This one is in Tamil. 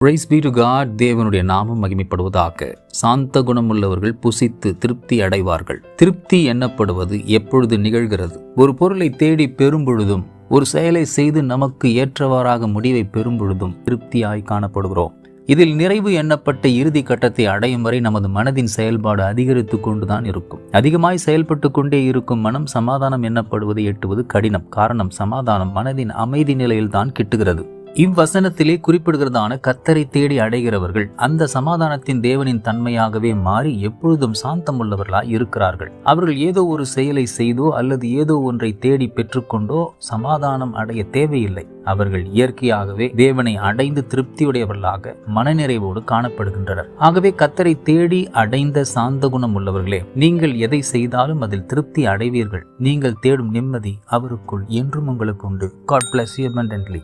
Price B to God. தேவனுடைய நாமம் மகிமைப்படுவதாக. சாந்த குணமுள்ளவர்கள் புசித்து திருப்தி அடைவார்கள். திருப்தி எண்ணப்படுவது எப்பொழுது நிகழ்கிறது? ஒரு பொருளை தேடி பெறும் பொழுதும், ஒரு செயலை செய்து நமக்கு ஏற்றவாறாக முடிவை பெறும் பொழுதும் திருப்தியாய் காணப்படுகிறோம். இதில் நிறைவு எண்ணப்பட்ட இறுதி கட்டத்தை அடையும் வரை நமது மனதின் செயல்பாடு அதிகரித்து கொண்டுதான் இருக்கும். அதிகமாய் செயல்பட்டு கொண்டே இருக்கும் மனம் சமாதானம் எண்ணப்படுவதை எட்டுவது கடினம். காரணம், சமாதானம் மனதின் அமைதி நிலையில்தான் கிட்டுகிறது. இவ்வசனத்திலே குறிப்பிடுகிறதான கர்த்தரை தேடி அடைகிறவர்கள் அந்த சமாதானத்தின் தேவனின் தன்மையாகவே மாறி எப்பொழுதும் சாந்தமுள்ளவர்களாய் இருக்கிறார்கள். அவர்கள் ஏதோ ஒரு செயலை செய்தோ அல்லது ஏதோ ஒன்றை தேடி பெற்றுக்கொண்டோ சமாதானம் அடைய தேவையில்லை. அவர்கள் இயற்கையாகவே தேவனை அடைந்து திருப்தியுடையவர்களாக மனநிறைவோடு காணப்படுகின்றனர். ஆகவே கர்த்தரை தேடி அடைந்த சாந்த குணம் உள்ளவர்களே, நீங்கள் எதை செய்தாலும் அதில் திருப்தி அடைவீர்கள். நீங்கள் தேடும் நிம்மதி அவருக்குள் என்றும் உங்களுக்கு உண்டு. God bless you abundantly.